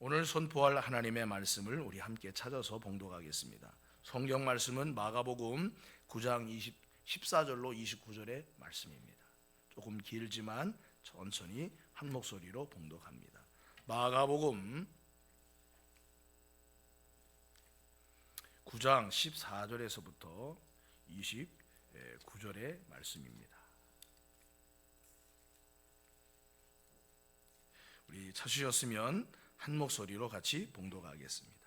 오늘 선포할 하나님의 말씀을 우리 함께 찾아서 봉독하겠습니다. 성경 말씀은 마가복음 9장 14절로 29절의 말씀입니다. 조금 길지만 천천히 한 목소리로 봉독합니다. 마가복음 9장 14절에서부터 29절의 말씀입니다. 우리 찾으셨으면 한 목소리로 같이 봉독하겠습니다.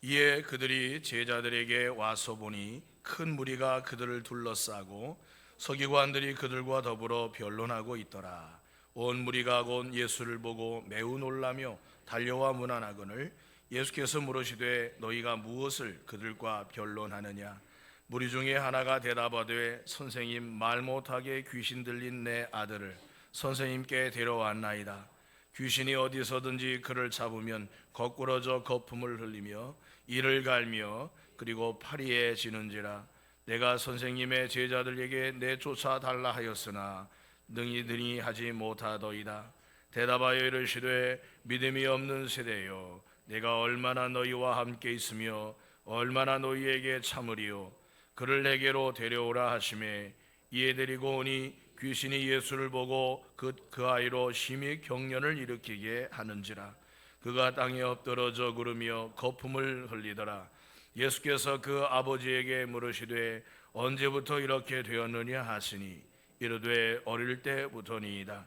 이에 그들이 제자들에게 와서 보니 큰 무리가 그들을 둘러싸고 서기관들이 그들과 더불어 변론하고 있더라. 온 무리가 곧 예수를 보고 매우 놀라며 달려와 문안하거늘 예수께서 물으시되 너희가 무엇을 그들과 변론하느냐? 무리 중에 하나가 대답하되 선생님, 말 못하게 귀신 들린 내 아들을 선생님께 데려왔나이다. 귀신이 어디서든지 그를 잡으면 거꾸러져 거품을 흘리며 이를 갈며 그리고 파리에 지는지라. 내가 선생님의 제자들에게 내쫓아 달라 하였으나 능히 하지 못하더이다. 대답하여 이르시되 믿음이 없는 세대여, 내가 얼마나 너희와 함께 있으며 얼마나 너희에게 참으리요. 그를 내게로 데려오라 하시매 이에 데리고 오니 귀신이 예수를 보고 그 아이로 심히 경련을 일으키게 하는지라. 그가 땅에 엎드러져 구르며 거품을 흘리더라. 예수께서 그 아버지에게 물으시되 언제부터 이렇게 되었느냐 하시니 이르되 어릴 때부터니이다.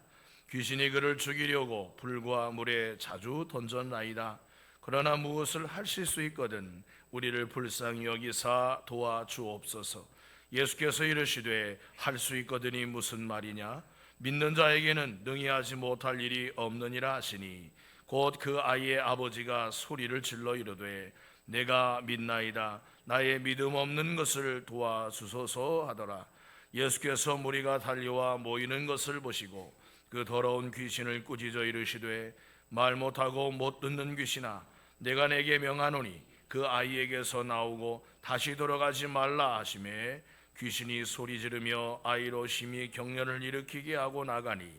귀신이 그를 죽이려고 불과 물에 자주 던졌나이다. 그러나 무엇을 하실 수 있거든 우리를 불쌍히 여기사 도와주옵소서. 예수께서 이르시되 할 수 있거든이 무슨 말이냐? 믿는 자에게는 능히 하지 못할 일이 없느니라 하시니 곧 그 아이의 아버지가 소리를 질러 이르되 내가 믿나이다. 나의 믿음 없는 것을 도와주소서 하더라. 예수께서 무리가 달려와 모이는 것을 보시고 그 더러운 귀신을 꾸짖어 이르시되 말 못하고 못 듣는 귀신아, 내가 내게 명하노니 그 아이에게서 나오고 다시 돌아가지 말라 하시매 귀신이 소리 지르며 아이로 심히 경련을 일으키게 하고 나가니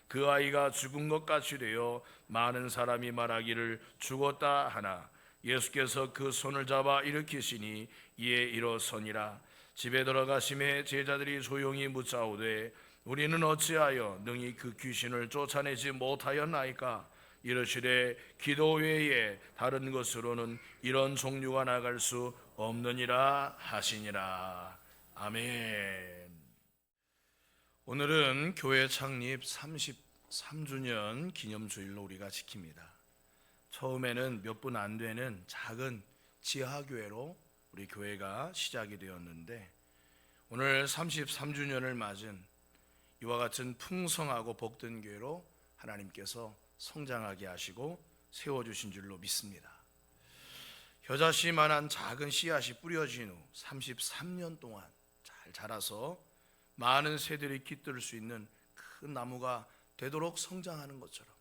그 아이가 죽은 것 같이 되어 많은 사람이 말하기를 죽었다 하나 예수께서 그 손을 잡아 일으키시니 이에 일어서니라. 집에 들어가심에 제자들이 조용히 묻자오되 우리는 어찌하여 능히 그 귀신을 쫓아내지 못하였나이까? 이르시되 기도 외에 다른 것으로는 이런 종류가 나갈 수 없느니라 하시니라. 아멘. 오늘은 교회 창립 33주년 기념주일로 우리가 지킵니다. 처음에는 몇 분 안 되는 작은 지하교회로 우리 교회가 시작이 되었는데 오늘 33주년을 맞은 이와 같은 풍성하고 복된 교회로 하나님께서 성장하게 하시고 세워주신 줄로 믿습니다. 겨자씨만한 작은 씨앗이 뿌려진 후 33년 동안 잘 자라서 많은 새들이 깃들 수 있는 큰 나무가 되도록 성장하는 것처럼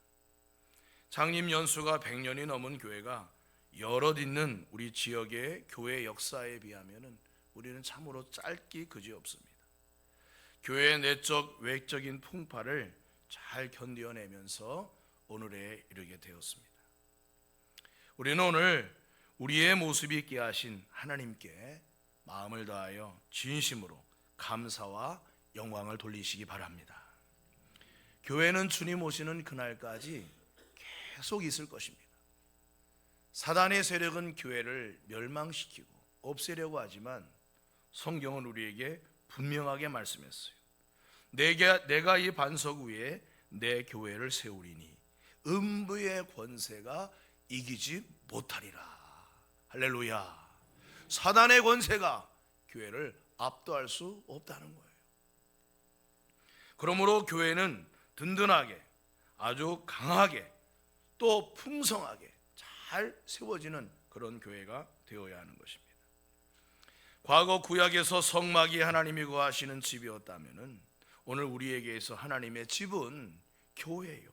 창립 연수가 100년이 넘은 교회가 여럿 있는 우리 지역의 교회 역사에 비하면 우리는 참으로 짧기 그지없습니다. 교회의 내적 외적인 풍파를 잘 견뎌내면서 오늘에 이르게 되었습니다. 우리는 오늘 우리의 모습이 있게 하신 하나님께 마음을 다하여 진심으로 감사와 영광을 돌리시기 바랍니다. 교회는 주님 오시는 그날까지 계속 있을 것입니다. 사단의 세력은 교회를 멸망시키고 없애려고 하지만 성경은 우리에게 분명하게 말씀했어요. 내가 이 반석 위에 내 교회를 세우리니 음부의 권세가 이기지 못하리라. 할렐루야. 사단의 권세가 교회를 압도할 수 없다는 거예요. 그러므로 교회는 든든하게, 아주 강하게, 또 풍성하게 잘 세워지는 그런 교회가 되어야 하는 것입니다. 과거 구약에서 성막이 하나님이 거하시는 집이었다면 오늘 우리에게서 하나님의 집은 교회예요.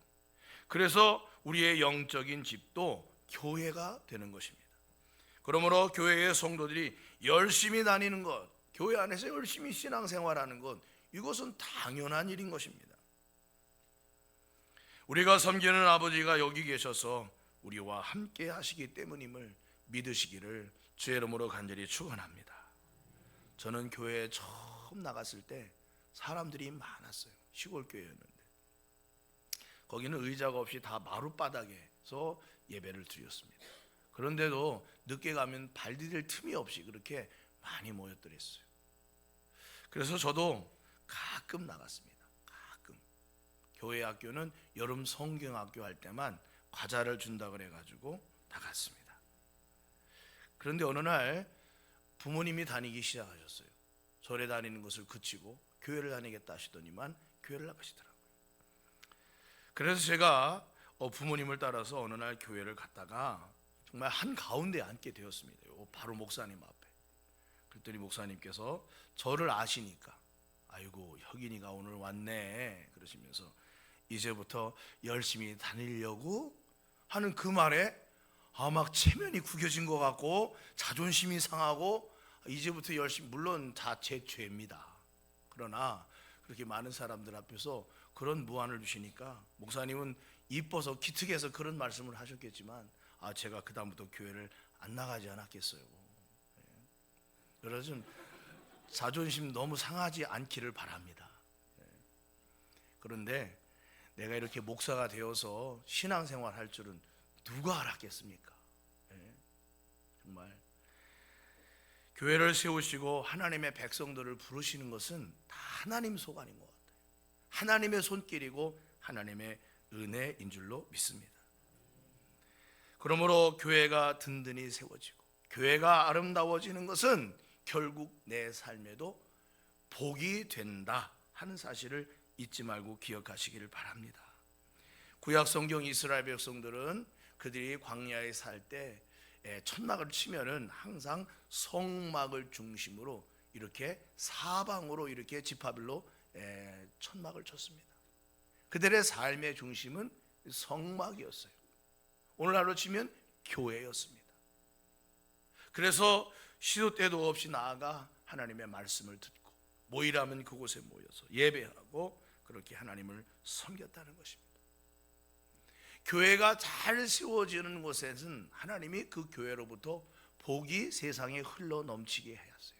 그래서 우리의 영적인 집도 교회가 되는 것입니다. 그러므로 교회의 성도들이 열심히 다니는 것, 교회 안에서 열심히 신앙생활하는 것, 이것은 당연한 일인 것입니다. 우리가 섬기는 아버지가 여기 계셔서 우리와 함께 하시기 때문임을 믿으시기를 주의 이름으로 간절히 축원합니다. 저는 교회에 처음 나갔을 때 사람들이 많았어요. 시골 교회였는데 거기는 의자가 없이 다 마룻바닥에서 예배를 드렸습니다. 그런데도 늦게 가면 발 디딜 틈이 없이 그렇게 많이 모였더랬어요. 그래서 저도 가끔 나갔습니다. 가끔. 교회 학교는 여름 성경학교 할 때만 과자를 준다 그래가지고 나갔습니다. 그런데 어느 날 부모님이 다니기 시작하셨어요. 절에 다니는 것을 그치고 교회를 다니겠다 하시더니만 교회를 나가시더라고요. 그래서 제가 부모님을 따라서 어느 날 교회를 갔다가 정말 한가운데 앉게 되었습니다. 바로 목사님 앞에. 그랬더니 목사님께서 저를 아시니까 아이고 혁인이가 오늘 왔네 그러시면서 이제부터 열심히 다니려고 하는 그 말에 막 체면이 구겨진 것 같고 자존심이 상하고 이제부터 열심히, 물론 다 제 죄입니다. 그러나 그렇게 많은 사람들 앞에서 그런 무안을 주시니까 목사님은 이뻐서 기특해서 그런 말씀을 하셨겠지만 제가 그 다음부터 교회를 안 나가지 않았겠어요. 그래서 좀 자존심 너무 상하지 않기를 바랍니다. 그런데 내가 이렇게 목사가 되어서 신앙생활 할 줄은 누가 알았겠습니까? 정말 교회를 세우시고 하나님의 백성들을 부르시는 것은 다 하나님 소관인 것 같아요. 하나님의 손길이고 하나님의 은혜인 줄로 믿습니다. 그러므로 교회가 든든히 세워지고 교회가 아름다워지는 것은 결국 내 삶에도 복이 된다 하는 사실을 잊지 말고 기억하시기를 바랍니다. 구약 성경 이스라엘 백성들은 그들이 광야에 살 때 천막을 치면은 항상 성막을 중심으로 이렇게 사방으로 이렇게 지파별로 천막을 쳤습니다. 그들의 삶의 중심은 성막이었어요. 오늘날로 치면 교회였습니다. 그래서 시도 때도 없이 나아가 하나님의 말씀을 듣고 모이라면 그곳에 모여서 예배하고 그렇게 하나님을 섬겼다는 것입니다. 교회가 잘 세워지는 곳에는 하나님이 그 교회로부터 복이 세상에 흘러 넘치게 하였어요.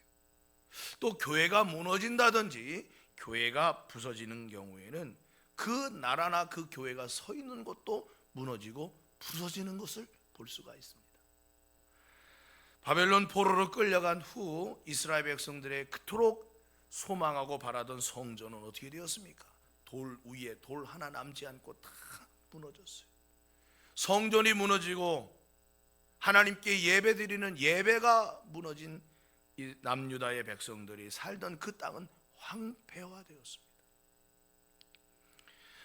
또 교회가 무너진다든지 교회가 부서지는 경우에는 그 나라나 그 교회가 서 있는 곳도 무너지고 부서지는 것을 볼 수가 있습니다. 바벨론 포로로 끌려간 후 이스라엘 백성들의 그토록 소망하고 바라던 성전은 어떻게 되었습니까? 돌 위에 돌 하나 남지 않고 다 무너졌어요. 성전이 무너지고 하나님께 예배드리는 예배가 무너진 이 남유다의 백성들이 살던 그 땅은 황폐화되었습니다.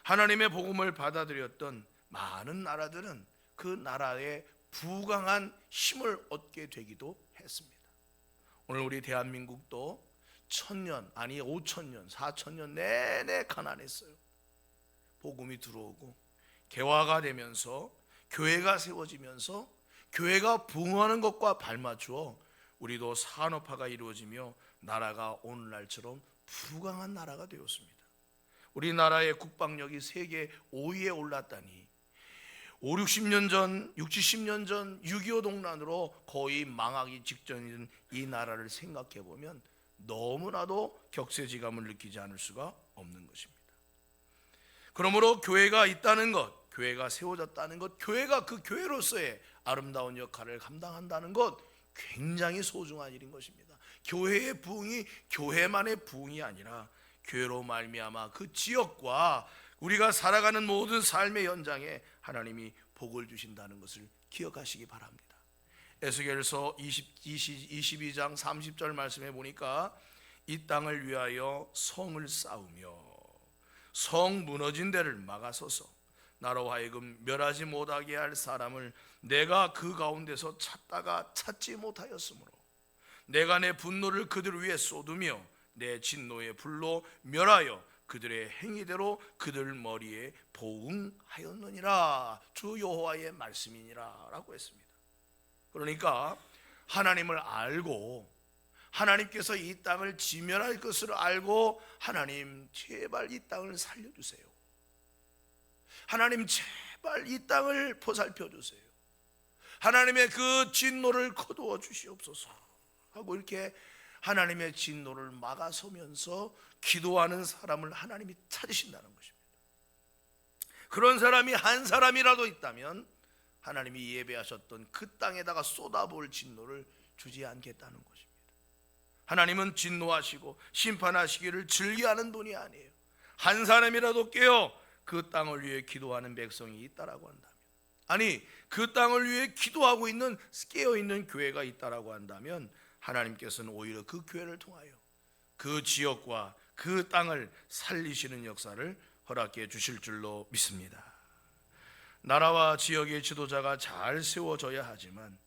하나님의 복음을 받아들였던 많은 나라들은 그 나라의 부강한 힘을 얻게 되기도 했습니다. 오늘 우리 대한민국도 1000년 아니 5000년 4000년 내내 가난했어요. 복음이 들어오고 개화가 되면서 교회가 세워지면서 교회가 부흥하는 것과 발맞추어 우리도 산업화가 이루어지며 나라가 오늘날처럼 부강한 나라가 되었습니다. 우리나라의 국방력이 세계 5위에 올랐다니 5, 60년 전, 6, 70년 전 6.25 동란으로 거의 망하기 직전인 이 나라를 생각해 보면 너무나도 격세지감을 느끼지 않을 수가 없는 것입니다. 그러므로 교회가 있다는 것, 교회가 세워졌다는 것, 교회가 그 교회로서의 아름다운 역할을 감당한다는 것 굉장히 소중한 일인 것입니다. 교회의 부흥이 교회만의 부흥이 아니라 교회로 말미암아 그 지역과 우리가 살아가는 모든 삶의 현장에 하나님이 복을 주신다는 것을 기억하시기 바랍니다. 에스겔서 22장 30절 말씀에 보니까 이 땅을 위하여 성을 쌓으며 성 무너진 데를 막아서서 나로 하여금 멸하지 못하게 할 사람을 내가 그 가운데서 찾다가 찾지 못하였으므로 내가 내 분노를 그들 위에 쏟으며 내 진노의 불로 멸하여 그들의 행위대로 그들 머리에 보응하였느니라. 주 여호와의 말씀이니라 라고 했습니다. 그러니까 하나님을 알고 하나님께서 이 땅을 지멸할 것을 알고 하나님 제발 이 땅을 살려주세요. 하나님 제발 이 땅을 보살펴 주세요. 하나님의 그 진노를 거두어 주시옵소서 하고 이렇게 하나님의 진노를 막아서면서 기도하는 사람을 하나님이 찾으신다는 것입니다. 그런 사람이 한 사람이라도 있다면 하나님이 예배하셨던 그 땅에다가 쏟아부을 진노를 주지 않겠다는 것입니다. 하나님은 진노하시고 심판하시기를 즐겨하는 분이 아니에요. 한 사람이라도 깨어 그 땅을 위해 기도하는 백성이 있다라고 한다면, 아니 그 땅을 위해 기도하고 있는 깨어있는 교회가 있다라고 한다면 하나님께서는 오히려 그 교회를 통하여 그 지역과 그 땅을 살리시는 역사를 허락해 주실 줄로 믿습니다. 나라와 지역의 지도자가 잘 세워져야 하지만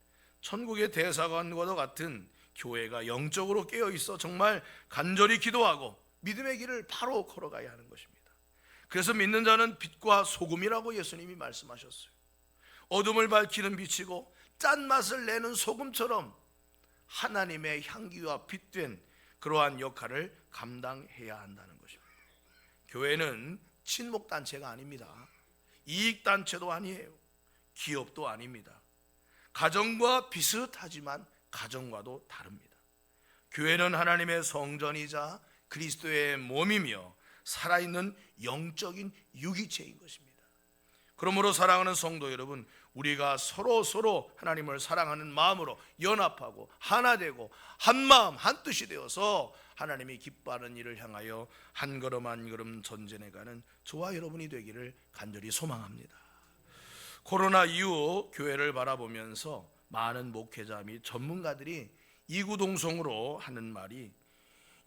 천국의 대사관과도 같은 교회가 영적으로 깨어있어 정말 간절히 기도하고 믿음의 길을 바로 걸어가야 하는 것입니다. 그래서 믿는 자는 빛과 소금이라고 예수님이 말씀하셨어요. 어둠을 밝히는 빛이고 짠맛을 내는 소금처럼 하나님의 향기와 빛된 그러한 역할을 감당해야 한다는 것입니다. 교회는 친목단체가 아닙니다. 이익단체도 아니에요. 기업도 아닙니다. 가정과 비슷하지만 가정과도 다릅니다. 교회는 하나님의 성전이자 그리스도의 몸이며 살아있는 영적인 유기체인 것입니다. 그러므로 사랑하는 성도 여러분, 우리가 서로 하나님을 사랑하는 마음으로 연합하고 하나 되고 한 마음 한 뜻이 되어서 하나님이 기뻐하는 일을 향하여 한 걸음 한 걸음 전진해가는 저와 여러분이 되기를 간절히 소망합니다. 코로나 이후 교회를 바라보면서 많은 목회자 및 전문가들이 이구동성으로 하는 말이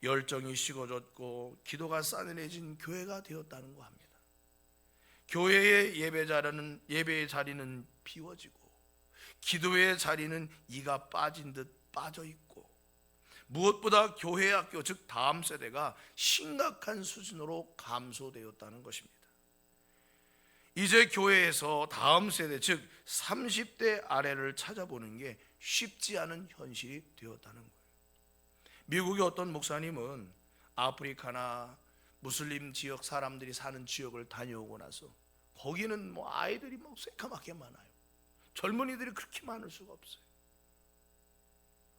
열정이 식어졌고 기도가 싸늘해진 교회가 되었다는 거 합니다. 교회의 예배의 자리는 비워지고 기도의 자리는 이가 빠진 듯 빠져 있고 무엇보다 교회 학교 즉 다음 세대가 심각한 수준으로 감소되었다는 것입니다. 이제 교회에서 다음 세대 즉 30대 아래를 찾아보는 게 쉽지 않은 현실이 되었다는 거예요. 미국의 어떤 목사님은 아프리카나 무슬림 지역 사람들이 사는 지역을 다녀오고 나서 거기는 뭐 아이들이 뭐 새까맣게 많아요. 젊은이들이 그렇게 많을 수가 없어요.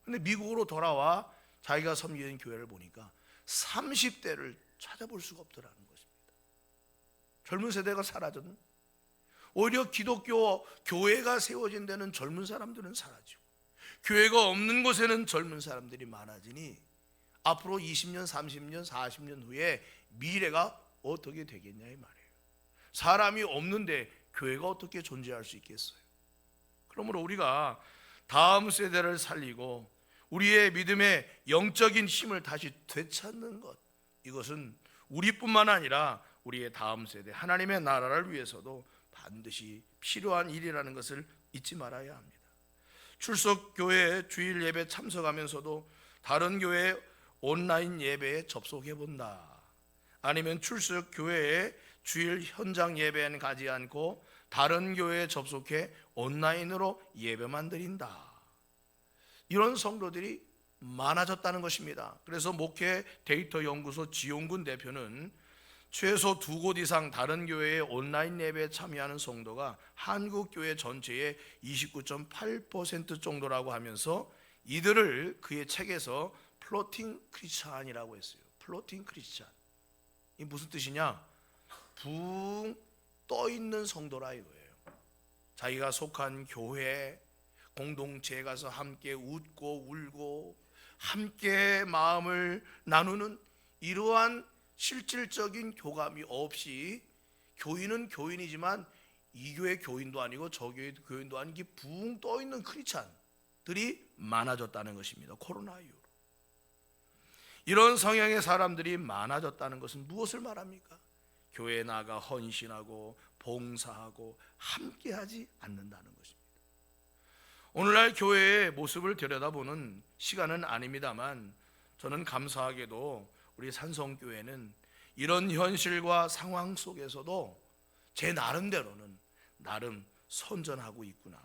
근데 미국으로 돌아와 자기가 섬기는 교회를 보니까 30대를 찾아볼 수가 없더라는 것입니다. 젊은 세대가 사라졌는, 오히려 기독교 교회가 세워진 데는 젊은 사람들은 사라지고 교회가 없는 곳에는 젊은 사람들이 많아지니 앞으로 20년, 30년, 40년 후에 미래가 어떻게 되겠냐 이 말이에요. 사람이 없는데 교회가 어떻게 존재할 수 있겠어요? 그러므로 우리가 다음 세대를 살리고 우리의 믿음의 영적인 힘을 다시 되찾는 것, 이것은 우리뿐만 아니라 우리의 다음 세대 하나님의 나라를 위해서도 반드시 필요한 일이라는 것을 잊지 말아야 합니다. 출석교회 주일 예배 참석하면서도 다른 교회 온라인 예배에 접속해 본다, 아니면 출석교회에 주일 현장 예배는 가지 않고 다른 교회에 접속해 온라인으로 예배만 드린다, 이런 성도들이 많아졌다는 것입니다. 그래서 목회 데이터 연구소 지용군 대표는 최소 2곳 이상 다른 교회의 온라인 예배에 참여하는 성도가 한국 교회 전체의 29.8% 정도라고 하면서 이들을 그의 책에서 플로팅 크리스찬이라고 했어요. 플로팅 크리스찬, 이 무슨 뜻이냐? 붕 떠 있는 성도라 이거예요. 자기가 속한 교회 공동체에 가서 함께 웃고 울고 함께 마음을 나누는 이러한 실질적인 교감이 없이 교인은 교인이지만 이 교회 교인도 아니고 저 교회 교인도 아닌 게 붕 떠 있는 크리스찬들이 많아졌다는 것입니다. 코로나 이후로 이런 성향의 사람들이 많아졌다는 것은 무엇을 말합니까? 교회에 나가 헌신하고 봉사하고 함께하지 않는다는 것입니다. 오늘날 교회의 모습을 들여다보는 시간은 아닙니다만 저는 감사하게도 우리 산성교회는 이런 현실과 상황 속에서도 제 나름대로는 나름 선전하고 있구나,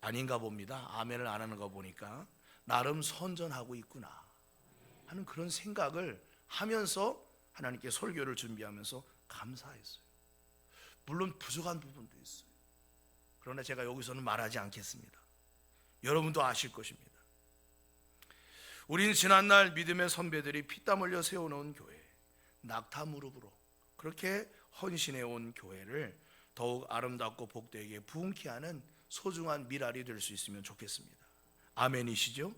아닌가 봅니다. 아멘을 안 하는 거 보니까 나름 선전하고 있구나 하는 그런 생각을 하면서 하나님께 설교를 준비하면서 감사했어요. 물론 부족한 부분도 있어요. 그러나 제가 여기서는 말하지 않겠습니다. 여러분도 아실 것입니다. 우린 지난날 믿음의 선배들이 피땀 흘려 세워놓은 교회, 낙타 무릎으로 그렇게 헌신해 온 교회를 더욱 아름답고 복되게 부흥케 하는 소중한 미랄이 될 수 있으면 좋겠습니다. 아멘이시죠?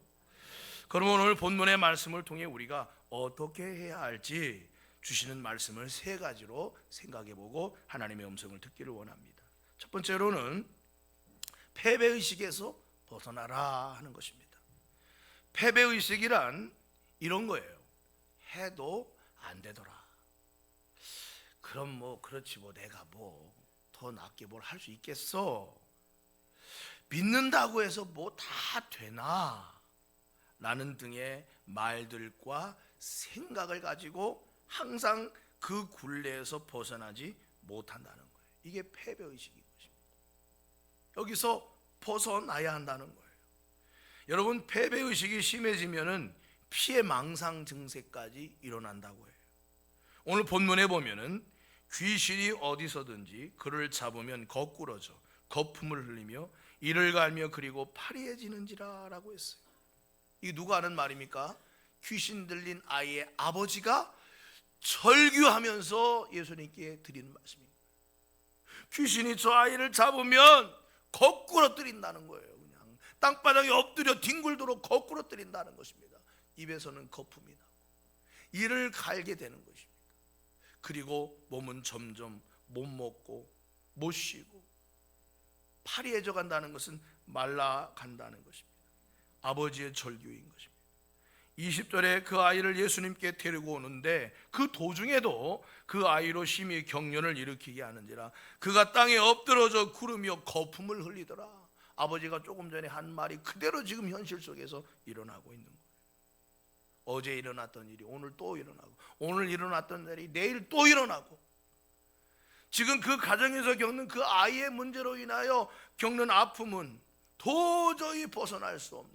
그럼 오늘 본문의 말씀을 통해 우리가 어떻게 해야 할지 주시는 말씀을 세 가지로 생각해보고 하나님의 음성을 듣기를 원합니다. 첫 번째로는 패배의식에서 벗어나라 하는 것입니다. 패배의식이란 이런 거예요. 해도 안 되더라. 그럼 뭐 그렇지 뭐 내가 뭐 더 낫게 뭘 할 수 있겠어. 믿는다고 해서 뭐 다 되나 라는 등의 말들과 생각을 가지고 항상 그 굴레에서 벗어나지 못한다는 거예요. 이게 패배의식인 것입니다. 여기서 벗어나야 한다는 거예요. 여러분, 패배의식이 심해지면은 피해망상 증세까지 일어난다고 해요. 오늘 본문에 보면은 귀신이 어디서든지 그를 잡으면 거꾸러져 거품을 흘리며 이를 갈며 그리고 파리해지는지라 라고 했어요. 이게 누가 하는 말입니까? 귀신 들린 아이의 아버지가 절규하면서 예수님께 드리는 말씀입니다. 귀신이 저 아이를 잡으면 거꾸로 때린다는 거예요. 그냥 땅바닥에 엎드려 뒹굴도록 거꾸로 때린다는 것입니다. 입에서는 거품이 나고 이를 갈게 되는 것입니다. 그리고 몸은 점점 못 먹고 못 쉬고 파리해져 간다는 것은 말라간다는 것입니다. 아버지의 절규인 것입니다. 20절에 그 아이를 예수님께 데리고 오는데 그 도중에도 그 아이로 심히 경련을 일으키게 하는지라 그가 땅에 엎드러져 구르며 거품을 흘리더라. 아버지가 조금 전에 한 말이 그대로 지금 현실 속에서 일어나고 있는 거예요. 어제 일어났던 일이 오늘 또 일어나고 오늘 일어났던 일이 내일 또 일어나고 지금 그 가정에서 겪는 그 아이의 문제로 인하여 겪는 아픔은 도저히 벗어날 수 없는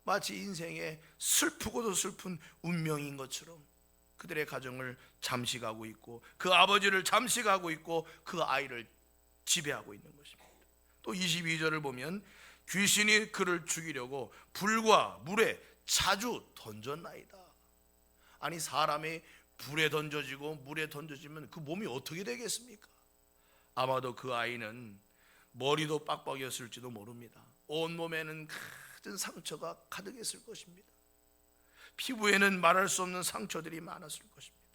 마치 인생의 슬프고도 슬픈 운명인 것처럼 그들의 가정을 잠식하고 있고 그 아버지를 잠식하고 있고 그 아이를 지배하고 있는 것입니다. 또 22절을 보면 귀신이 그를 죽이려고 불과 물에 자주 던졌나이다. 아니 사람이 불에 던져지고 물에 던져지면 그 몸이 어떻게 되겠습니까? 아마도 그 아이는 머리도 빡빡이었을지도 모릅니다. 온몸에는 큰 상처가 가득했을 것입니다. 피부에는 말할 수 없는 상처들이 많았을 것입니다.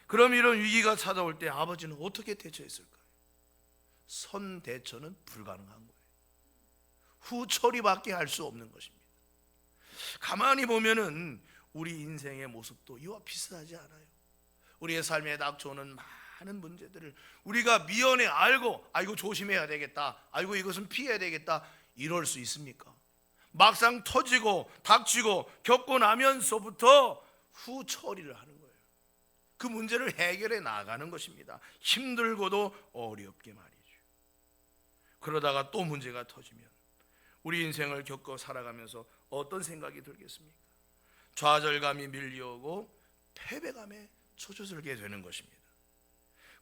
그럼 이런 위기가 찾아올 때 아버지는 어떻게 대처했을까요? 선 대처는 불가능한 거예요. 후처리밖에 할 수 없는 것입니다. 가만히 보면은 우리 인생의 모습도 이와 비슷하지 않아요? 우리의 삶에 닥쳐오는 많은 문제들을 우리가 미연에 알고 이거 조심해야 되겠다, 이거 이것은 피해야 되겠다 이럴 수 있습니까? 막상 터지고 닥치고 겪고 나면서부터 후처리를 하는 거예요. 그 문제를 해결해 나가는 것입니다. 힘들고도 어렵게 말이죠. 그러다가 또 문제가 터지면 우리 인생을 겪어 살아가면서 어떤 생각이 들겠습니까? 좌절감이 밀려오고 패배감에 초조들게 되는 것입니다.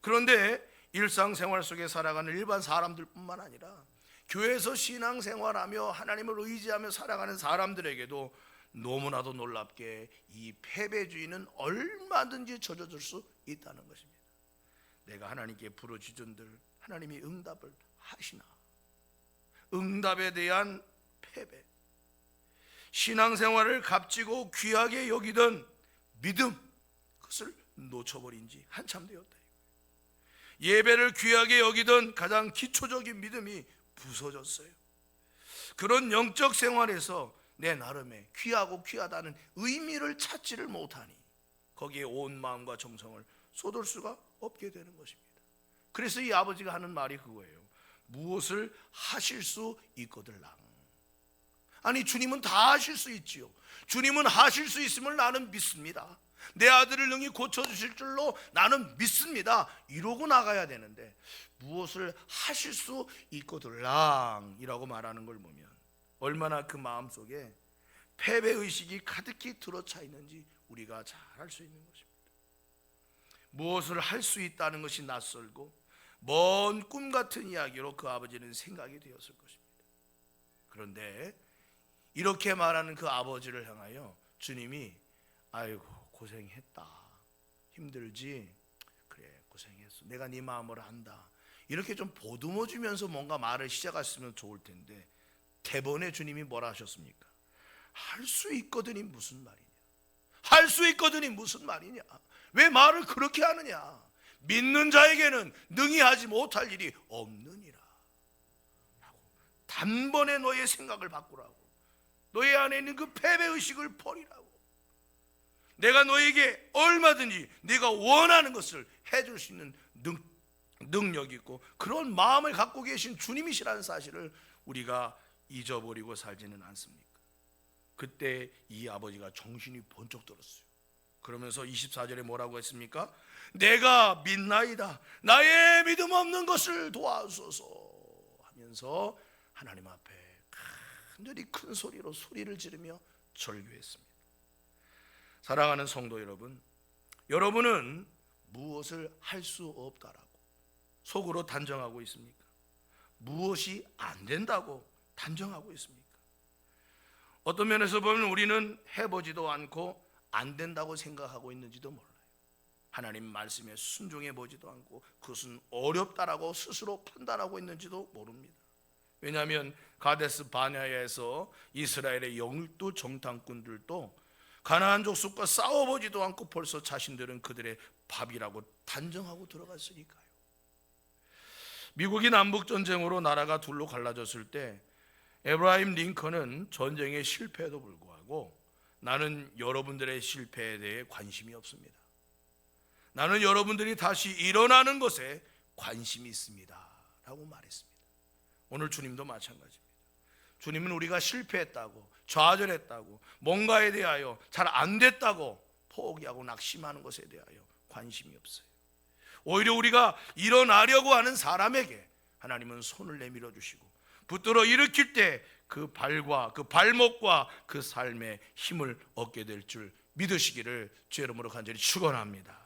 그런데 일상생활 속에 살아가는 일반 사람들뿐만 아니라 교회에서 신앙생활하며 하나님을 의지하며 살아가는 사람들에게도 너무나도 놀랍게 이 패배주의는 얼마든지 젖어들 수 있다는 것입니다. 내가 하나님께 부르짖은들 하나님이 응답을 하시나? 응답에 대한 패배, 신앙생활을 값지고 귀하게 여기던 믿음, 그것을 놓쳐버린 지 한참 되었다. 예배를 귀하게 여기던 가장 기초적인 믿음이 부서졌어요. 그런 영적 생활에서 내 나름의 귀하고 귀하다는 의미를 찾지를 못하니 거기에 온 마음과 정성을 쏟을 수가 없게 되는 것입니다. 그래서 이 아버지가 하는 말이 그거예요. 무엇을 하실 수 있거들랑. 아니 주님은 다 하실 수 있지요. 주님은 하실 수 있음을 나는 믿습니다. 내 아들을 능히 고쳐주실 줄로 나는 믿습니다. 이러고 나가야 되는데 무엇을 하실 수 있거들랑 이라고 말하는 걸 보면 얼마나 그 마음속에 패배의식이 가득히 들어차 있는지 우리가 잘 알 수 있는 것입니다. 무엇을 할 수 있다는 것이 낯설고 먼 꿈 같은 이야기로 그 아버지는 생각이 되었을 것입니다. 그런데 이렇게 말하는 그 아버지를 향하여 주님이 아이고 고생했다, 힘들지? 그래 고생했어, 내가 네 마음을 안다, 이렇게 좀 보듬어 주면서 뭔가 말을 시작했으면 좋을 텐데 대번에 주님이 뭐라 하셨습니까? 할 수 있거든이 무슨 말이냐, 할 수 있거든이 무슨 말이냐, 왜 말을 그렇게 하느냐, 믿는 자에게는 능히 하지 못할 일이 없느니라 라고 단번에 너의 생각을 바꾸라고, 너의 안에 있는 그 패배의식을 버리라고, 내가 너에게 얼마든지 네가 원하는 것을 해줄 수 있는 능력이 있고 그런 마음을 갖고 계신 주님이시라는 사실을 우리가 잊어버리고 살지는 않습니까? 그때 이 아버지가 정신이 번쩍 들었어요. 그러면서 24절에 뭐라고 했습니까? 내가 믿나이다, 나의 믿음 없는 것을 도와주소서 하면서 하나님 앞에 간절히 큰 소리로 소리를 지르며 절규했습니다. 사랑하는 성도 여러분, 여러분은 무엇을 할 수 없다라고 속으로 단정하고 있습니까? 무엇이 안 된다고 단정하고 있습니까? 어떤 면에서 보면 우리는 해보지도 않고 안 된다고 생각하고 있는지도 몰라요. 하나님 말씀에 순종해 보지도 않고 그것은 어렵다라고 스스로 판단하고 있는지도 모릅니다. 왜냐하면 가데스 바네아에서 이스라엘의 12 정탐꾼들도 가나안 족속과 싸워보지도 않고 벌써 자신들은 그들의 밥이라고 단정하고 들어갔으니까요. 미국이 남북전쟁으로 나라가 둘로 갈라졌을 때 에브라임 링컨은 전쟁의 실패에도 불구하고 나는 여러분들의 실패에 대해 관심이 없습니다, 나는 여러분들이 다시 일어나는 것에 관심이 있습니다 라고 말했습니다. 오늘 주님도 마찬가지입니다. 주님은 우리가 실패했다고, 좌절했다고, 뭔가에 대하여 잘 안 됐다고 포기하고 낙심하는 것에 대하여 관심이 없어요. 오히려 우리가 일어나려고 하는 사람에게 하나님은 손을 내밀어 주시고 붙들어 일으킬 때 그 발과 그 발목과 그 삶에 힘을 얻게 될 줄 믿으시기를 주의 이름으로 간절히 축원합니다.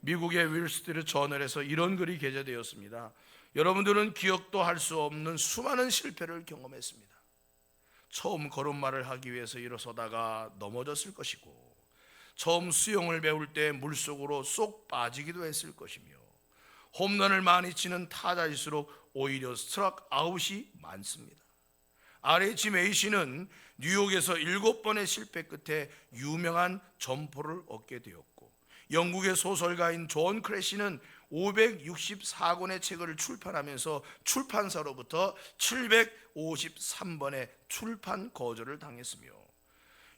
미국의 윌스트리트 저널에서 이런 글이 게재되었습니다. 여러분들은 기억도 할 수 없는 수많은 실패를 경험했습니다. 처음 걸음마를 하기 위해서 일어서다가 넘어졌을 것이고, 처음 수영을 배울 때 물속으로 쏙 빠지기도 했을 것이며, 홈런을 많이 치는 타자일수록 오히려 스트라이크 아웃이 많습니다. RH 메이시는 뉴욕에서 7번의 실패 끝에 유명한 점포를 얻게 되었고, 영국의 소설가인 존 크래시는 564권의 책을 출판하면서 출판사로부터 753번의 출판 거절을 당했으며,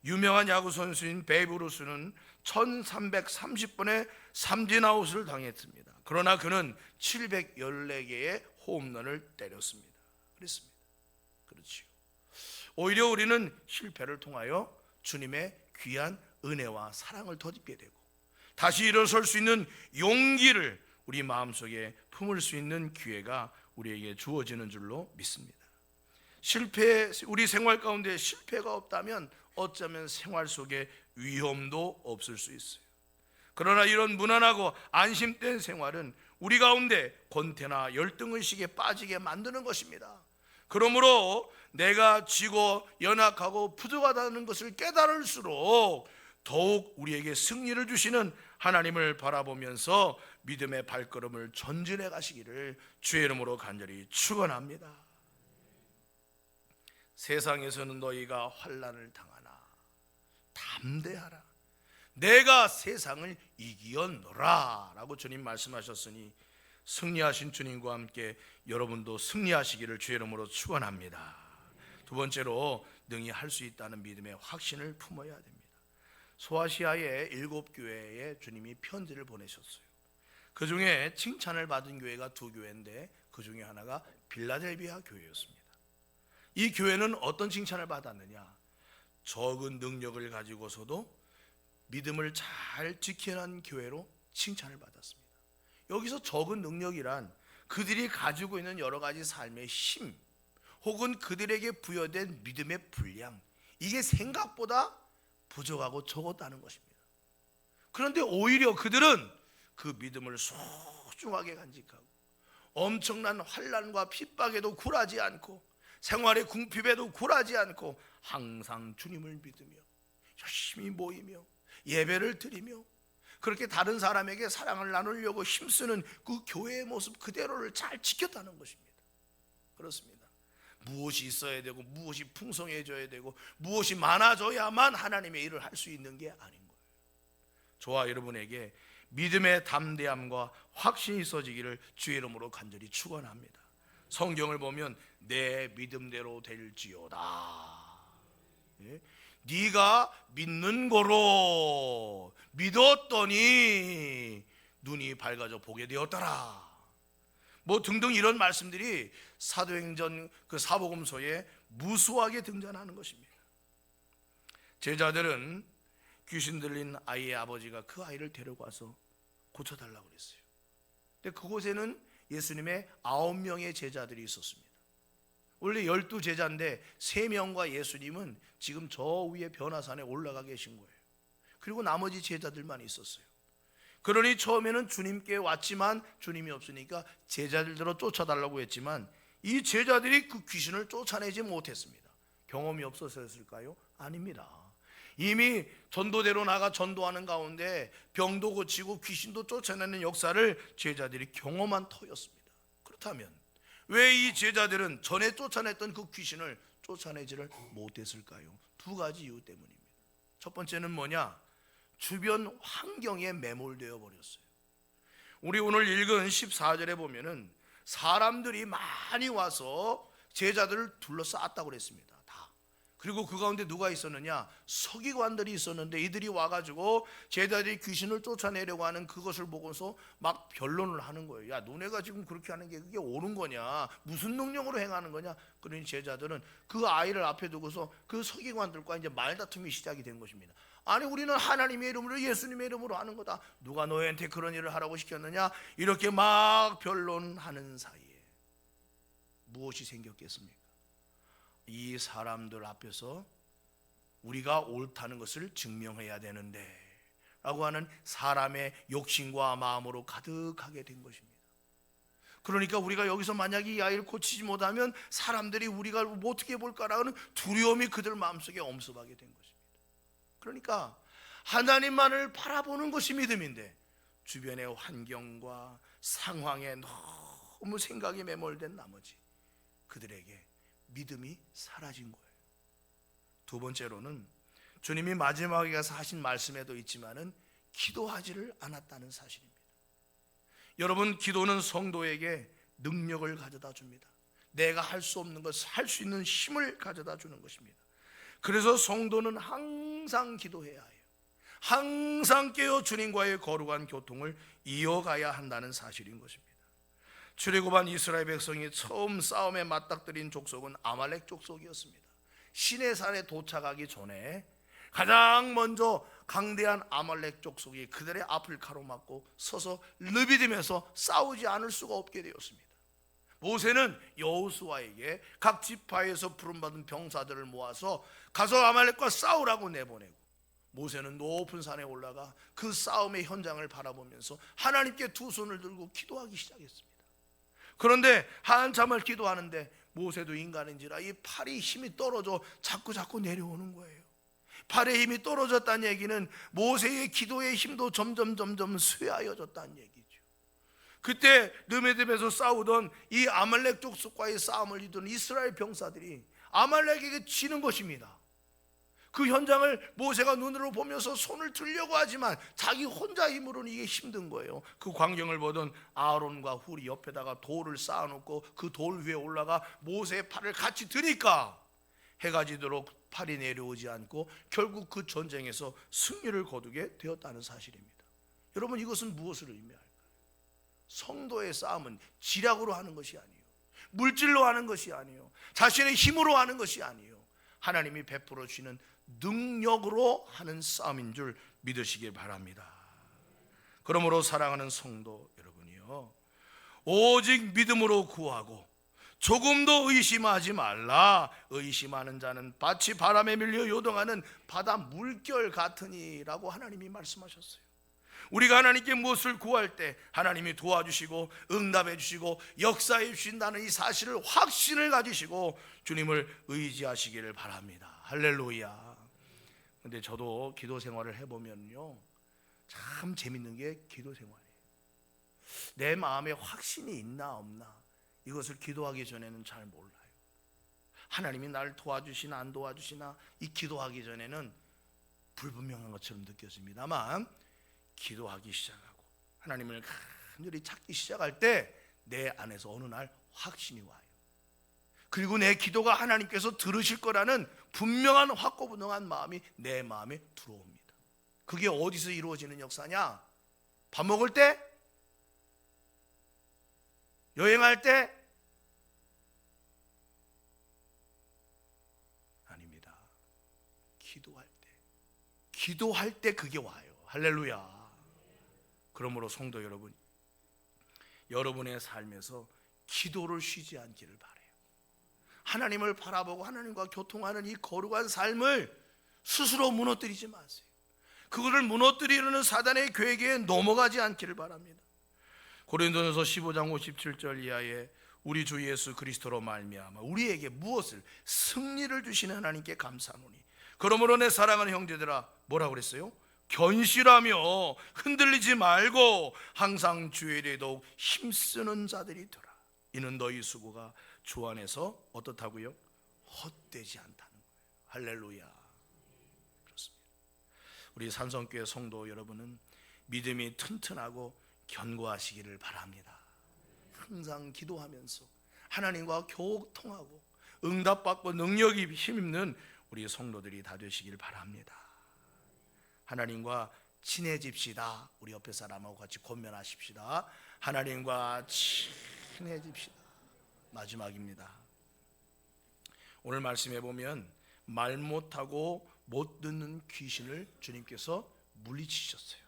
유명한 야구 선수인 베이브 루스는 1330번의 삼진아웃을 당했습니다. 그러나 그는 714개의 홈런을 때렸습니다. 그렇습니다. 그렇지요. 오히려 우리는 실패를 통하여 주님의 귀한 은혜와 사랑을 덧입게 되고 다시 일어설 수 있는 용기를 우리 마음속에 품을 수 있는 기회가 우리에게 주어지는 줄로 믿습니다. 우리 생활 가운데 실패가 없다면 어쩌면 생활 속에 위험도 없을 수 있어요. 그러나 이런 무난하고 안심된 생활은 우리 가운데 권태나 열등의식에 빠지게 만드는 것입니다. 그러므로 내가 지고 연약하고 부족하다는 것을 깨달을수록 더욱 우리에게 승리를 주시는 하나님을 바라보면서 믿음의 발걸음을 전진해 가시기를 주의 이름으로 간절히 축원합니다. 세상에서는 너희가 환난을 당하나 담대하라, 내가 세상을 이기었노라 라고 주님 말씀하셨으니 승리하신 주님과 함께 여러분도 승리하시기를 주의 이름으로 축원합니다. 두 번째로 능히 할 수 있다는 믿음의 확신을 품어야 됩니다. 소아시아의 7교회에 주님이 편지를 보내셨어요. 그 중에 칭찬을 받은 교회가 2교회인데 그 중에 하나가 빌라델비아 교회였습니다. 이 교회는 어떤 칭찬을 받았느냐? 적은 능력을 가지고서도 믿음을 잘 지켜낸 교회로 칭찬을 받았습니다. 여기서 적은 능력이란 그들이 가지고 있는 여러 가지 삶의 힘 혹은 그들에게 부여된 믿음의 분량, 이게 생각보다 부족하고 적었다는 것입니다. 그런데 오히려 그들은 그 믿음을 소중하게 간직하고 엄청난 환난과 핍박에도 굴하지 않고 생활의 궁핍에도 굴하지 않고 항상 주님을 믿으며 열심히 모이며 예배를 드리며 그렇게 다른 사람에게 사랑을 나누려고 힘쓰는 그 교회의 모습 그대로를 잘 지켰다는 것입니다. 그렇습니다. 무엇이 있어야 되고 무엇이 풍성해져야 되고 무엇이 많아져야만 하나님의 일을 할 수 있는 게 아닌 거예요. 저와 여러분에게 믿음의 담대함과 확신이 있어지기를 주의 이름으로 간절히 축원합니다. 성경을 보면 내 믿음대로 될지어다. 예? 네가 믿는 거로 믿었더니 눈이 밝아져 보게 되었더라. 뭐 등등 이런 말씀들이 사도행전 그 사복음서에 무수하게 등장하는 것입니다. 제자들은 귀신 들린 아이의 아버지가 그 아이를 데려가서 고쳐달라고 그랬어요. 근데 그곳에는 예수님의 9명의 제자들이 있었습니다. 원래 12제자인데 3명과 예수님은 지금 저 위에 변화산에 올라가 계신 거예요. 그리고 나머지 제자들만 있었어요. 그러니 처음에는 주님께 왔지만 주님이 없으니까 제자들대로 쫓아달라고 했지만 이 제자들이 그 귀신을 쫓아내지 못했습니다. 경험이 없어서였을까요? 아닙니다. 이미 전도대로 나가 전도하는 가운데 병도 고치고 귀신도 쫓아내는 역사를 제자들이 경험한 터였습니다. 그렇다면 왜 이 제자들은 전에 쫓아냈던 그 귀신을 쫓아내지를 못했을까요? 2가지 이유 때문입니다. 첫 번째는 뭐냐? 주변 환경에 매몰되어 버렸어요. 우리 오늘 읽은 14절에 보면은 사람들이 많이 와서 제자들을 둘러쌌다고 그랬습니다. 다. 그리고 그 가운데 누가 있었느냐? 서기관들이 있었는데 이들이 와가지고 제자들이 귀신을 쫓아내려고 하는 그것을 보고서 막 변론을 하는 거예요. 야, 너네가 지금 그렇게 하는 게 그게 옳은 거냐? 무슨 능력으로 행하는 거냐? 그러니 제자들은 그 아이를 앞에 두고서 그 서기관들과 이제 말다툼이 시작이 된 것입니다. 아니 우리는 하나님의 이름으로 예수님의 이름으로 하는 거다. 누가 너희한테 그런 일을 하라고 시켰느냐? 이렇게 막 변론하는 사이에 무엇이 생겼겠습니까? 이 사람들 앞에서 우리가 옳다는 것을 증명해야 되는데 라고 하는 사람의 욕심과 마음으로 가득하게 된 것입니다. 그러니까 우리가 여기서 만약에 이 아이를 고치지 못하면 사람들이 우리가 어떻게 볼까라는 두려움이 그들 마음속에 엄습하게 된 것입니다. 그러니까 하나님만을 바라보는 것이 믿음인데 주변의 환경과 상황에 너무 생각이 매몰된 나머지 그들에게 믿음이 사라진 거예요. 2번째로는 주님이 마지막에 가서 하신 말씀에도 있지만은 기도하지를 않았다는 사실입니다. 여러분, 기도는 성도에게 능력을 가져다 줍니다. 내가 할 수 없는 것을 할 수 있는 힘을 가져다 주는 것입니다. 그래서 성도는 항상 기도해야 해요. 항상 깨어 주님과의 거룩한 교통을 이어가야 한다는 사실인 것입니다. 출애굽한 이스라엘 백성이 처음 싸움에 맞닥뜨린 족속은 아말렉 족속이었습니다. 시내산에 도착하기 전에 가장 먼저 강대한 아말렉 족속이 그들의 앞을 가로막고 서서 르비딤에서 싸우지 않을 수가 없게 되었습니다. 모세는 여호수아에게 각 지파에서 부름받은 병사들을 모아서 가서 아말렉과 싸우라고 내보내고 모세는 높은 산에 올라가 그 싸움의 현장을 바라보면서 하나님께 2 손을 들고 기도하기 시작했습니다. 그런데 한참을 기도하는데 모세도 인간인지라 이 팔이 힘이 떨어져 자꾸 내려오는 거예요. 팔의 힘이 떨어졌다는 얘기는 모세의 기도의 힘도 점점 쇠하여졌다는 얘기죠. 그때 르비딤에서 싸우던 이 아말렉 족속과의 싸움을 이루던 이스라엘 병사들이 아말렉에게 지는 것입니다. 그 현장을 모세가 눈으로 보면서 손을 들려고 하지만 자기 혼자 힘으로는 이게 힘든 거예요. 그 광경을 보던 아론과 훌이 옆에다가 돌을 쌓아놓고 그 돌 위에 올라가 모세의 팔을 같이 드니까 해가 지도록 팔이 내려오지 않고 결국 그 전쟁에서 승리를 거두게 되었다는 사실입니다. 여러분, 이것은 무엇을 의미할까요? 성도의 싸움은 지략으로 하는 것이 아니에요. 물질로 하는 것이 아니에요. 자신의 힘으로 하는 것이 아니에요. 하나님이 베풀어 주시는 능력으로 하는 싸움인 줄 믿으시길 바랍니다. 그러므로 사랑하는 성도 여러분이요, 오직 믿음으로 구하고 조금도 의심하지 말라. 의심하는 자는 마치 바람에 밀려 요동하는 바다 물결 같으니라고 하나님이 말씀하셨어요. 우리가 하나님께 무엇을 구할 때 하나님이 도와주시고 응답해 주시고 역사해 주신다는 이 사실을 확신을 가지시고 주님을 의지하시기를 바랍니다. 할렐루야. 근데 저도 기도 생활을 해보면요, 참 재밌는 게 기도 생활이에요. 내 마음에 확신이 있나 없나, 이것을 기도하기 전에는 잘 몰라요. 하나님이 나를 도와주시나 안 도와주시나, 이 기도하기 전에는 불분명한 것처럼 느껴집니다만, 기도하기 시작하고 하나님을 간절히 찾기 시작할 때 내 안에서 어느 날 확신이 와요. 그리고 내 기도가 하나님께서 들으실 거라는 분명한 확고분명한 마음이 내 마음에 들어옵니다. 그게 어디서 이루어지는 역사냐? 밥 먹을 때? 여행할 때? 아닙니다. 기도할 때 그게 와요. 할렐루야. 그러므로 성도 여러분, 여러분의 삶에서 기도를 쉬지 않기를 바라요. 하나님을 바라보고 하나님과 교통하는 이 거룩한 삶을 스스로 무너뜨리지 마세요. 그거를 무너뜨리려는 사단의 계획에 넘어가지 않기를 바랍니다. 고린도전서 15장 57절 이하에 우리 주 예수 그리스도로 말미암아 우리에게 무엇을? 승리를 주시는 하나님께 감사하노니 그러므로 내 사랑하는 형제들아, 뭐라고 그랬어요? 견실하며 흔들리지 말고 항상 주의 일에 더욱 힘쓰는 자들이 되라. 이는 너희 수고가 주 안에서 어떻다고요? 헛되지 않다는 거예요. 할렐루야. 그렇습니다. 우리 산성교회 성도 여러분은 믿음이 튼튼하고 견고하시기를 바랍니다. 항상 기도하면서 하나님과 교통하고 응답받고 능력이 힘입는 우리 성도들이 다 되시기를 바랍니다. 하나님과 친해집시다. 우리 옆에 사람하고 같이 권면하십시다. 하나님과 친해집시다. 마지막입니다. 오늘 말씀해 보면 말 못하고 못 듣는 귀신을 주님께서 물리치셨어요.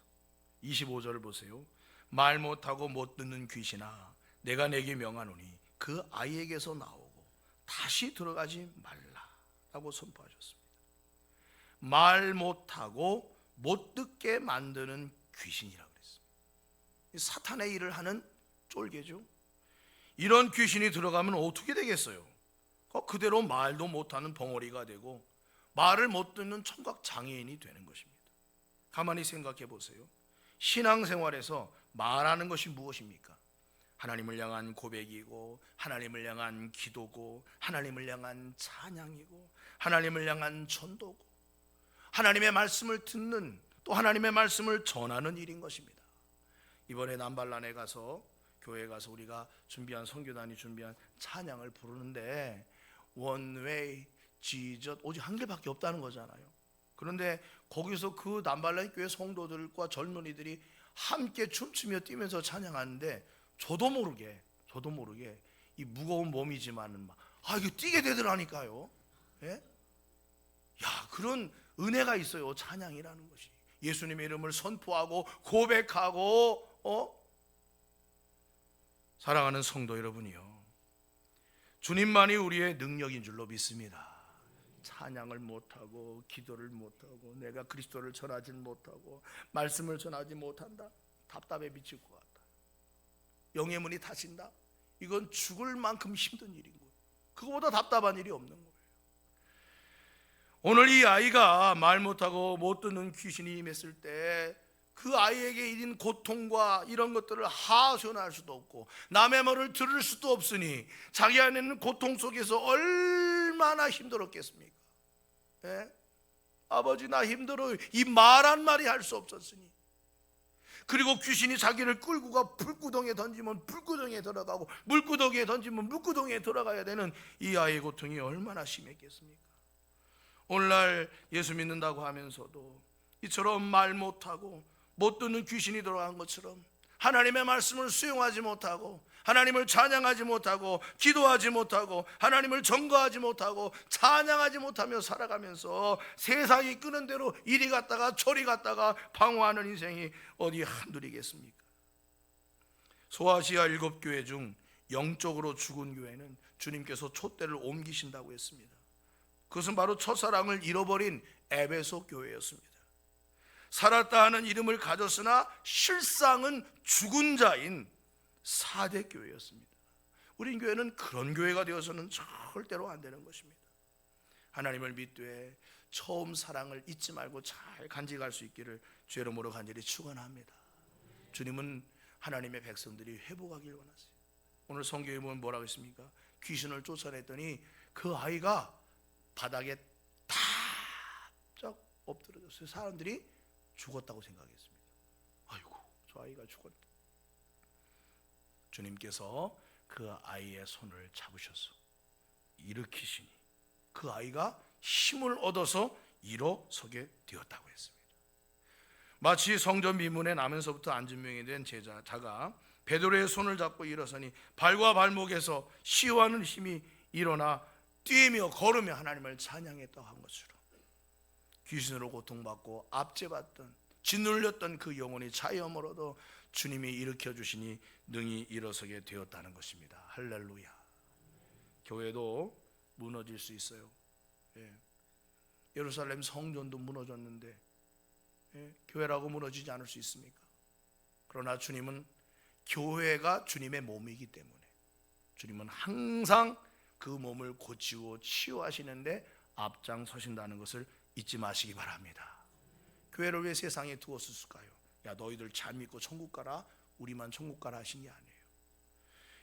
25절을 보세요. 말 못하고 못 듣는 귀신아, 내가 내게 명하노니 그 아이에게서 나오고 다시 들어가지 말라라고 선포하셨습니다. 말 못하고 못 듣게 만드는 귀신이라고 그랬습니다. 사탄의 일을 하는 쫄개죠. 이런 귀신이 들어가면 어떻게 되겠어요? 그대로 말도 못하는 벙어리가 되고 말을 못 듣는 청각 장애인이 되는 것입니다. 가만히 생각해 보세요. 신앙생활에서 말하는 것이 무엇입니까? 하나님을 향한 고백이고 하나님을 향한 기도고 하나님을 향한 찬양이고 하나님을 향한 전도고 하나님의 말씀을 듣는, 또 하나님의 말씀을 전하는 일인 것입니다. 이번에 남발란에 가서, 교회에 가서 우리가 준비한, 선교단이 준비한 찬양을 부르는데 One way Jesus, 오직 한 개밖에 없다는 거잖아요. 그런데 거기서 그 남발란 교회 성도들과 젊은이들이 함께 춤추며 뛰면서 찬양하는데 저도 모르게 이 무거운 몸이지만은 이게 뛰게 되더라니까요. 예? 야, 그런 은혜가 있어요. 찬양이라는 것이 예수님의 이름을 선포하고 고백하고 사랑하는 성도 여러분이요, 주님만이 우리의 능력인 줄로 믿습니다. 찬양을 못하고 기도를 못하고 내가 그리스도를 전하지 못하고 말씀을 전하지 못한다, 답답해 미칠 것 같다, 영의 문이 닫힌다, 이건 죽을 만큼 힘든 일인 거예요. 그거보다 답답한 일이 없는 거예요. 오늘 이 아이가 말 못하고 못 듣는 귀신이 임했을 때 그 아이에게 일인 고통과 이런 것들을 하소연할 수도 없고 남의 말을 들을 수도 없으니 자기 안에는 고통 속에서 얼마나 힘들었겠습니까? 예? 아버지 나 힘들어요, 이 말 한 마리 할 수 없었으니. 그리고 귀신이 자기를 끌고 가 불구덩이에 던지면 불구덩이에 들어가고 물구덩이에 던지면 물구덩이에 들어가야 되는 이 아이의 고통이 얼마나 심했겠습니까? 오늘날 예수 믿는다고 하면서도 이처럼 말 못하고 못 듣는 귀신이 들어간 것처럼 하나님의 말씀을 수용하지 못하고 하나님을 찬양하지 못하고 기도하지 못하고 하나님을 전거하지 못하고 찬양하지 못하며 살아가면서 세상이 끄는 대로 이리 갔다가 저리 갔다가 방황하는 인생이 어디 한둘이겠습니까? 소아시아 7교회 중 영적으로 죽은 교회는 주님께서 촛대를 옮기신다고 했습니다. 그것은 바로 첫사랑을 잃어버린 에베소 교회였습니다. 살았다 하는 이름을 가졌으나 실상은 죽은 자인 4대 교회였습니다. 우리 교회는 그런 교회가 되어서는 절대로 안 되는 것입니다. 하나님을 믿되 처음 사랑을 잊지 말고 잘 간직할 수 있기를 주의 이름으로 간절히 축원합니다. 주님은 하나님의 백성들이 회복하길 원하세요. 오늘 성경에 보면 뭐라고 했습니까? 귀신을 쫓아냈더니 그 아이가 바닥에 탁 엎드러졌어요. 사람들이 죽었다고 생각했습니다. 아이고, 저 아이가 죽었다. 주님께서 그 아이의 손을 잡으셔서 일으키시니 그 아이가 힘을 얻어서 일어서게 되었다고 했습니다. 마치 성전 미문에 나면서부터 안진병이 된 제자가 베드로의 손을 잡고 일어서니 발과 발목에서 시와는 힘이 일어나 뛰며 걸으며 하나님을 찬양했다고 한 것처럼 귀신으로 고통받고 압제받던 짓눌렸던 그 영혼이 자유함을 얻어 주님이 일으켜 주시니 능히 일어서게 되었다는 것입니다. 할렐루야. 교회도 무너질 수 있어요. 예루살렘 성전도 무너졌는데 교회라고 무너지지 않을 수 있습니까? 그러나 주님은 교회가 주님의 몸이기 때문에 주님은 항상 그 몸을 고치고 치유하시는데 앞장서신다는 것을 잊지 마시기 바랍니다. 교회를 왜 세상에 두었을까요? 야, 너희들 잘 믿고 천국 가라, 우리만 천국 가라 하신 게 아니에요.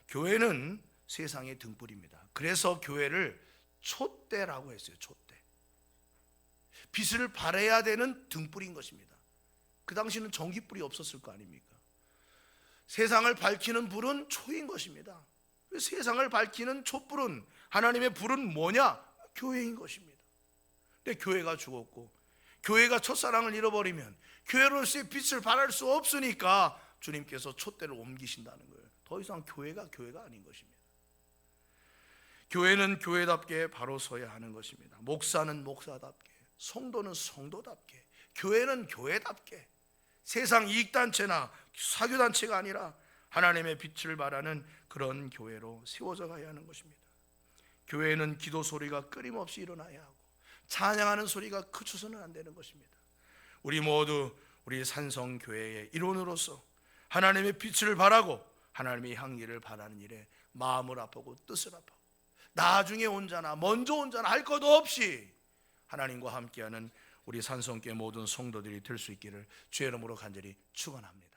교회는 세상의 등불입니다. 그래서 교회를 촛대라고 했어요. 촛대. 빛을 발해야 되는 등불인 것입니다. 그 당시는 전기불이 없었을 거 아닙니까? 세상을 밝히는 불은 초인 것입니다. 세상을 밝히는 촛불은, 하나님의 불은 뭐냐? 교회인 것입니다. 근데 교회가 죽었고 교회가 첫사랑을 잃어버리면 교회로서의 빛을 발할 수 없으니까 주님께서 촛대를 옮기신다는 거예요. 더 이상 교회가 아닌 것입니다. 교회는 교회답게 바로 서야 하는 것입니다. 목사는 목사답게, 성도는 성도답게, 교회는 교회답게, 세상 이익단체나 사교단체가 아니라 하나님의 빛을 발하는 그런 교회로 세워져 가야 하는 것입니다. 교회는 기도 소리가 끊임없이 일어나야 하고 찬양하는 소리가 그쳐서는 안 되는 것입니다. 우리 모두 우리 산성교회의 일원으로서 하나님의 빛을 발하고 하나님의 향기를 발하는 일에 마음을 아프고 뜻을 아프고 나중에 온 자나 먼저 온 자나 할 것 없이 하나님과 함께하는 우리 산성교회 모든 성도들이 될 수 있기를 주의 이름으로 간절히 축원합니다.